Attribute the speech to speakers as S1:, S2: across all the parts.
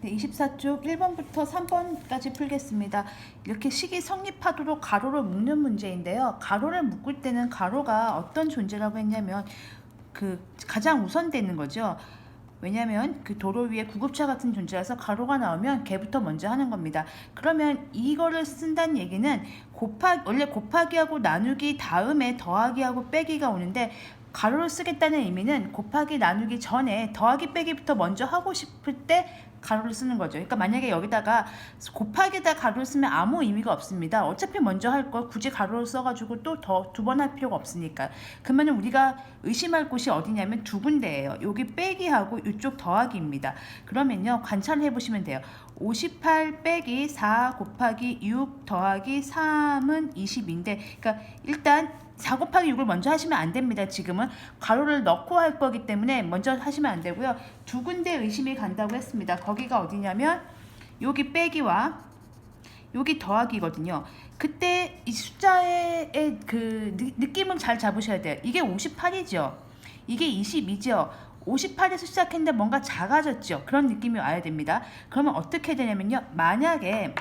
S1: 네, 24쪽 1번부터 3번까지 풀겠습니다. 이렇게 식이 성립하도록 가로를 묶는 문제인데요. 가로를 묶을 때는 가로가 어떤 존재라고 했냐면 가장 우선되는 거죠. 왜냐하면 그 도로 위에 구급차 같은 존재라서 가로가 나오면 걔부터 먼저 하는 겁니다. 그러면 이거를 쓴다는 얘기는 원래 곱하기하고 나누기 다음에 더하기하고 빼기가 오는데, 가로를 쓰겠다는 의미는 곱하기 나누기 전에 더하기 빼기부터 먼저 하고 싶을 때 가로를 쓰는 거죠. 그러니까 만약에 여기다가 곱하기에다 가로를 쓰면 아무 의미가 없습니다. 어차피 먼저 할 걸 굳이 가로를 써가지고 또 두 번 할 필요가 없으니까. 그러면 우리가 의심할 곳이 어디냐면 두 군데예요. 여기 빼기하고 이쪽 더하기입니다. 그러면요, 관찰을 해보시면 돼요. 58 빼기 4 곱하기 6 더하기 3은 20인데, 그러니까 일단 4 곱하기 6을 먼저 하시면 안 됩니다. 지금은 가로를 넣고 할 거기 때문에 먼저 하시면 안 되고요. 두 군데 의심이 간다고 했습니다. 거기가 어디냐면 여기 빼기와 여기 더하기거든요. 그때 이 숫자의 그 느낌을 잘 잡으셔야 돼요. 이게 58이죠. 이게 22죠. 58에서 시작했는데 뭔가 작아졌죠. 그런 느낌이 와야 됩니다. 그러면 어떻게 되냐면요. 만약에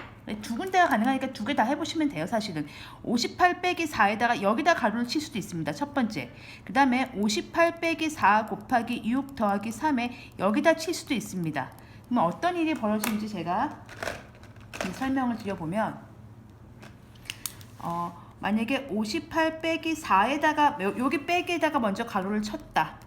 S1: 두 군데가 가능하니까 두 개 다 해보시면 돼요. 사실은 58 빼기 4에다가 여기다 가로를 칠 수도 있습니다. 첫 번째. 그 다음에 58 빼기 4 곱하기 6 더하기 3에 여기다 칠 수도 있습니다. 그럼 어떤 일이 벌어지는지 제가 설명을 드려보면, 만약에 58 빼기 4에다가 여기 빼기에다가 먼저 가로를 쳤다.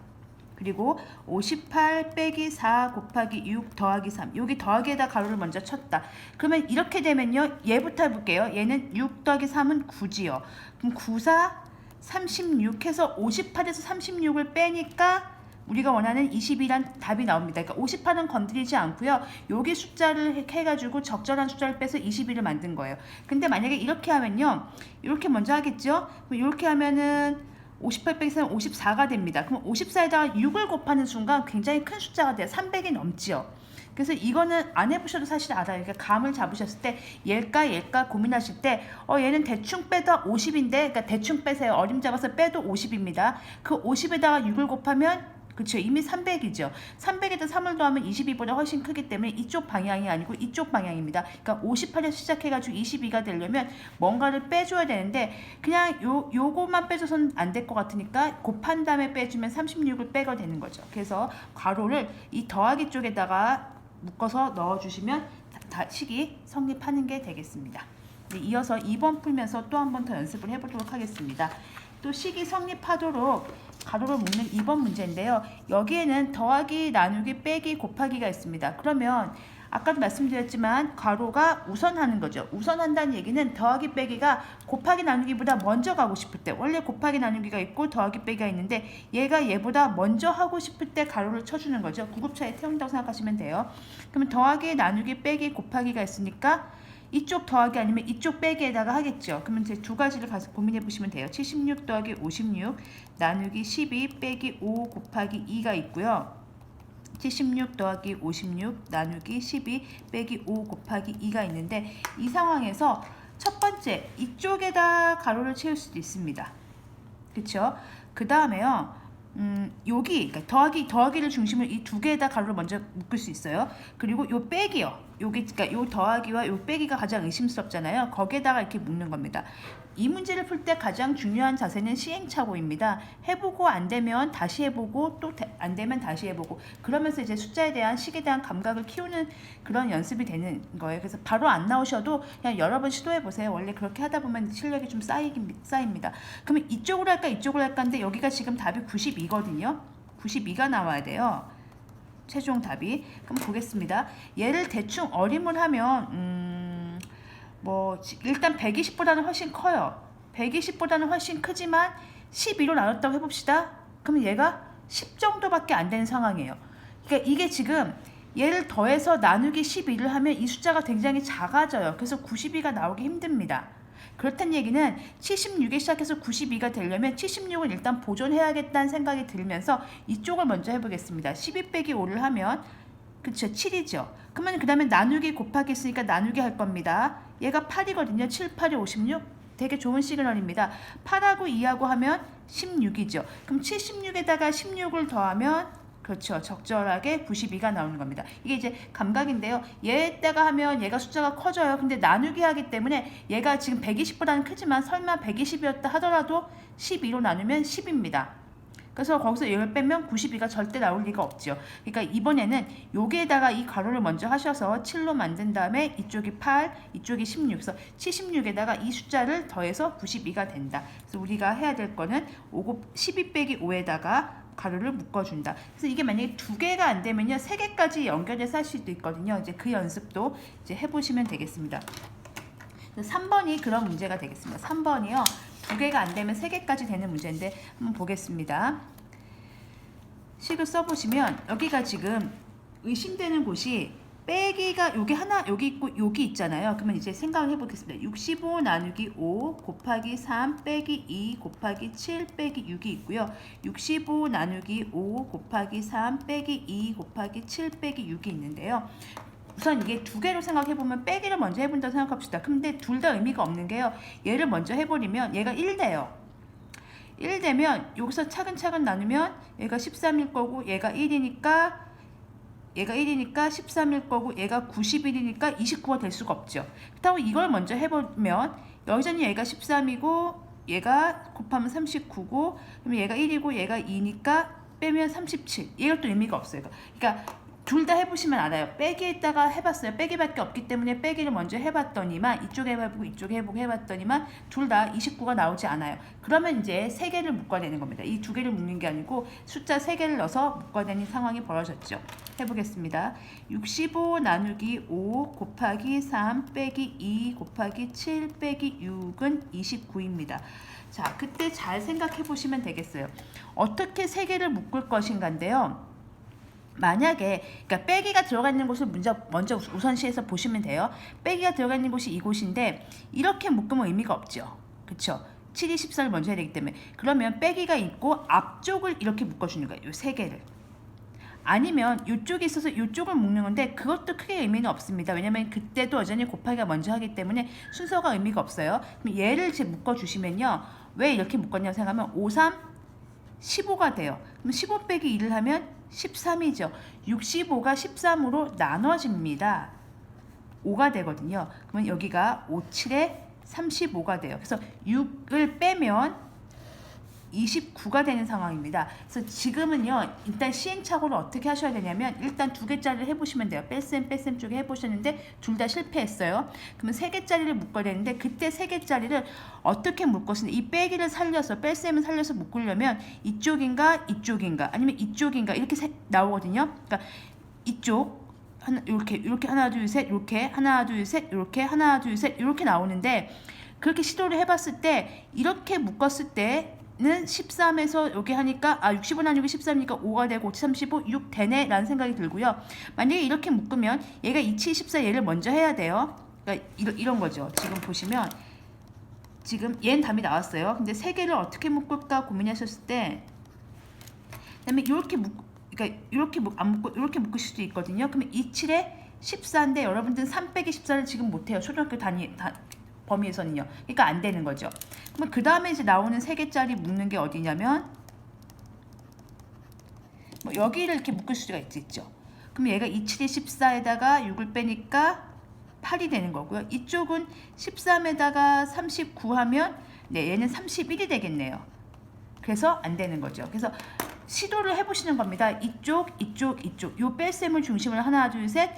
S1: 그리고 58 빼기 4 곱하기 6 더하기 3, 여기 더하기에다 가로를 먼저 쳤다. 그러면 이렇게 되면요, 얘부터 해볼게요. 얘는 6 더하기 3은 9지요. 그럼 9, 4, 36 해서 58에서 36을 빼니까 우리가 원하는 22란 답이 나옵니다. 그러니까 58은 건드리지 않고요. 여기 숫자를 해가지고 적절한 숫자를 빼서 22를 만든 거예요. 근데 만약에 이렇게 하면요, 이렇게 먼저 하겠죠? 그럼 이렇게 하면은 58 빼기 3은 54가 됩니다. 그럼 54에다가 6을 곱하는 순간 굉장히 큰 숫자가 돼요. 300이 넘지요. 그래서 이거는 안 해보셔도 사실 알아요. 그러니까 감을 잡으셨을 때 얘일까 고민하실 때 얘는 대충 빼도 50인데, 그러니까 대충 빼세요. 어림잡아서 빼도 50입니다. 그 50에다가 6을 곱하면 그렇죠. 이미 300이죠. 300에다 3을 더하면 22보다 훨씬 크기 때문에 이쪽 방향이 아니고 이쪽 방향입니다. 그러니까 58에서 시작해가지고 22가 되려면 뭔가를 빼줘야 되는데, 그냥 요거만 빼줘서는 안 될 것 같으니까 곱한 다음에 빼주면 36을 빼가 되는 거죠. 그래서 괄호를 이 더하기 쪽에다가 묶어서 넣어주시면 식이 성립하는 게 되겠습니다. 네, 이어서 2번 풀면서 또 한 번 더 연습을 해보도록 하겠습니다. 또 식이 성립하도록 가로를 묶는 2번 문제인데요. 여기에는 더하기, 나누기, 빼기, 곱하기가 있습니다. 그러면 아까도 말씀드렸지만 가로가 우선하는 거죠. 우선한다는 얘기는 더하기, 빼기가 곱하기, 나누기보다 먼저 가고 싶을 때, 원래 곱하기, 나누기가 있고 더하기, 빼기가 있는데 얘가 얘보다 먼저 하고 싶을 때 가로를 쳐주는 거죠. 구급차에 태운다고 생각하시면 돼요. 그러면 더하기, 나누기, 빼기, 곱하기가 있으니까 이쪽 더하기 아니면 이쪽 빼기에다가 하겠죠. 그러면 제 두 가지를 가서 고민해 보시면 돼요. 76 더하기 56 나누기 12 빼기 5 곱하기 2가 있고요. 76 더하기 56 나누기 12 빼기 5 곱하기 2가 있는데, 이 상황에서 첫 번째 이쪽에다 가로를 채울 수도 있습니다. 그렇죠? 그 다음에요. 여기 그러니까 더하기를 중심으로 이 두 개에다 가로를 먼저 묶을 수 있어요. 그리고 요 빼기요. 여기 그러니까 요 더하기와 요 빼기가 가장 의심스럽잖아요. 거기에다가 이렇게 묶는 겁니다. 이 문제를 풀 때 가장 중요한 자세는 시행착오입니다. 해보고 안 되면 다시 해보고 또 안 되면 다시 해보고, 그러면서 이제 숫자에 대한 식에 대한 감각을 키우는 그런 연습이 되는 거예요. 그래서 바로 안 나오셔도 그냥 여러 번 시도해 보세요. 원래 그렇게 하다 보면 실력이 좀 쌓입니다. 그러면 이쪽으로 할까 이쪽으로 할까 하는데 여기가 지금 답이 92거든요. 92가 나와야 돼요. 최종 답이. 그럼 보겠습니다. 얘를 대충 어림을 하면 일단 120보다는 훨씬 커요. 120보다는 훨씬 크지만 12로 나눴다고 해봅시다. 그러면 얘가 10 정도밖에 안 되는 상황이에요. 그러니까 이게 지금 얘를 더해서 나누기 12를 하면 이 숫자가 굉장히 작아져요. 그래서 92가 나오기 힘듭니다. 그렇다는 얘기는 76에 시작해서 92가 되려면 76을 일단 보존해야겠다는 생각이 들면서 이쪽을 먼저 해보겠습니다. 12 빼기 5를 하면 그쵸, 7이죠. 그러면 그 다음에 나누기 곱하기 있으니까 나누기 할 겁니다. 얘가 8이거든요. 7, 8이 56. 되게 좋은 시그널입니다. 8하고 2하고 하면 16이죠. 그럼 76에다가 16을 더하면 그렇죠. 적절하게 92가 나오는 겁니다. 이게 이제 감각인데요. 얘에다가 하면 얘가 숫자가 커져요. 근데 나누기 하기 때문에 얘가 지금 120보다는 크지만 설마 120이었다 하더라도 12로 나누면 10입니다. 그래서 거기서 얘를 빼면 92가 절대 나올 리가 없죠. 그러니까 이번에는 여기에다가 이 가로를 먼저 하셔서 7로 만든 다음에 이쪽이 8, 이쪽이 16. 그래서 76에다가 이 숫자를 더해서 92가 된다. 그래서 우리가 해야 될 거는 12 빼기 5에다가 가로를 묶어준다. 그래서 이게 만약에 2개가 안 되면요, 3개까지 연결해서 할 수도 있거든요. 이제 그 연습도 이제 해보시면 되겠습니다. 3번이 그런 문제가 되겠습니다. 3번이요. 2개가 안 되면 3개까지 되는 문제인데 한번 보겠습니다. 식을 써보시면 여기가 지금 의심되는 곳이 빼기가 여기 하나 여기 있고 여기 있잖아요. 그러면 이제 생각을 해보겠습니다. 65 나누기 5 곱하기 3 빼기 2 곱하기 7 빼기 6이 있고요. 65 나누기 5 곱하기 3 빼기 2 곱하기 7 빼기 6이 있는데요. 우선 이게 2개로 생각해보면 빼기를 먼저 해본다고 생각합시다. 근데 둘 다 의미가 없는 게요. 얘를 먼저 해버리면 얘가 1 돼요. 1 되면 여기서 차근차근 나누면 얘가 13일 거고 얘가 1이니까 13일 거고 얘가 91이니까 29가 될 수가 없죠. 그렇다고 이걸 먼저 해보면 여기서는 얘가 13이고 얘가 곱하면 39고 그러면 얘가 1이고 얘가 2니까 빼면 37. 이것도 의미가 없어요. 그러니까 둘 다 해보시면 알아요. 빼기에다가 해봤어요. 빼기밖에 없기 때문에 빼기를 먼저 해봤더니만 이쪽에 해보고 이쪽에 해보고 해봤더니만 둘 다 29가 나오지 않아요. 그러면 이제 3개를 묶어내는 겁니다. 이 2개를 묶는 게 아니고 숫자 3개를 넣어서 묶어내는 상황이 벌어졌죠. 해보겠습니다. 65 나누기 5 곱하기 3 빼기 2 곱하기 7 빼기 6은 29입니다. 자, 그때 잘 생각해 보시면 되겠어요. 어떻게 3개를 묶을 것인가인데요. 만약에 그러니까 빼기가 들어가 있는 곳을 먼저 우선시해서 보시면 돼요. 빼기가 들어가 있는 곳이 이곳인데 이렇게 묶으면 의미가 없죠. 그렇죠? 7이 14를 먼저 해야 되기 때문에 그러면 빼기가 있고 앞쪽을 이렇게 묶어주는 거예요. 이 3개를. 아니면 이쪽에 있어서 이쪽을 묶는 건데 그것도 크게 의미는 없습니다. 왜냐면 그때도 여전히 곱하기가 먼저 하기 때문에 순서가 의미가 없어요. 그럼 얘를 이제 묶어주시면요. 왜 이렇게 묶었냐고 생각하면 5, 3, 15가 돼요. 그럼 15 빼기 2를 하면 13이죠. 65가 13으로 나눠집니다. 5가 되거든요. 그러면 여기가 5, 7에 35가 돼요. 그래서 6을 빼면 29가 되는 상황입니다. 그래서 지금은요, 일단 시행착오를 어떻게 하셔야 되냐면, 일단 2개짜리를 해보시면 돼요. 뺄셈 쪽에 해보셨는데, 둘 다 실패했어요. 그러면 3개짜리를 묶어야 되는데, 그때 3개짜리를 어떻게 묶을 것인데, 이 빼기를 살려서, 뺄셈을 살려서 묶으려면, 이쪽인가, 아니면 이쪽인가, 이렇게 나오거든요. 그러니까, 이쪽, 이렇게 하나, 둘, 셋, 이렇게, 하나, 둘, 셋, 이렇게, 하나, 둘, 셋, 이렇게 나오는데, 그렇게 시도를 해봤을 때, 이렇게 묶었을 때, 는 13에서 여기 하니까 65 나누기 13이니까 5가 되고 5, 35, 6 되네 라는 생각이 들고요. 만약에 이렇게 묶으면 얘가 2, 7, 14 얘를 먼저 해야 돼요. 그러니까 이런 거죠. 지금 보시면 지금 얘는 답이 나왔어요. 근데 3개를 어떻게 묶을까 고민하셨을 때 그다음에 이렇게 안 묶고 이렇게 묶을 수도 있거든요. 그러면 2, 7에 14인데 여러분들은 3 빼기 14를 지금 못해요. 초등학교 범위에서는요. 그러니까 안 되는 거죠. 그럼 그 다음에 이제 나오는 3개짜리 묶는 게 어디냐면 뭐 여기를 이렇게 묶을 수가 있죠. 그럼 얘가 2, 7이 14에다가 6을 빼니까 8이 되는 거고요. 이쪽은 13에다가 39 하면 네, 얘는 31이 되겠네요. 그래서 안 되는 거죠. 그래서 시도를 해보시는 겁니다. 이쪽. 요 뺄셈을 중심으로 하나, 둘, 셋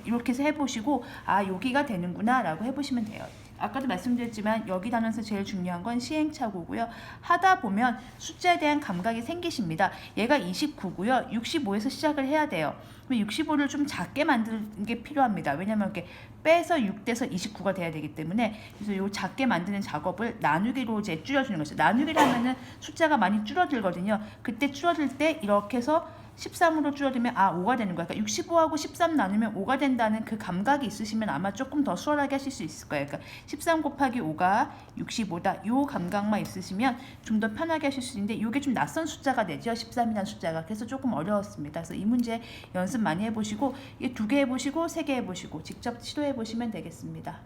S1: 이렇게 해서 해보시고 여기가 되는구나 라고 해보시면 돼요. 아까도 말씀드렸지만 여기 단원에서 제일 중요한 건 시행착오고요. 하다 보면 숫자에 대한 감각이 생기십니다. 얘가 29고요. 65에서 시작을 해야 돼요. 그럼 65를 좀 작게 만드는 게 필요합니다. 왜냐면 이렇게 빼서 6돼서 29가 돼야 되기 때문에 그래서 이 작게 만드는 작업을 나누기로 이제 줄여주는 거죠. 나누기를 하면은 숫자가 많이 줄어들거든요. 그때 줄어들 때 이렇게 해서 13으로 줄어들면 5가 되는 거야. 그러니까 65하고 13 나누면 5가 된다는 그 감각이 있으시면 아마 조금 더 수월하게 하실 수 있을 거예요. 그러니까 13 곱하기 5가 65다. 요 감각만 있으시면 좀 더 편하게 하실 수 있는데 이게 좀 낯선 숫자가 되죠. 13이라는 숫자가. 그래서 조금 어려웠습니다. 그래서 이 문제 연습 많이 해보시고 2개 해보시고 3개 해보시고 직접 시도해 보시면 되겠습니다.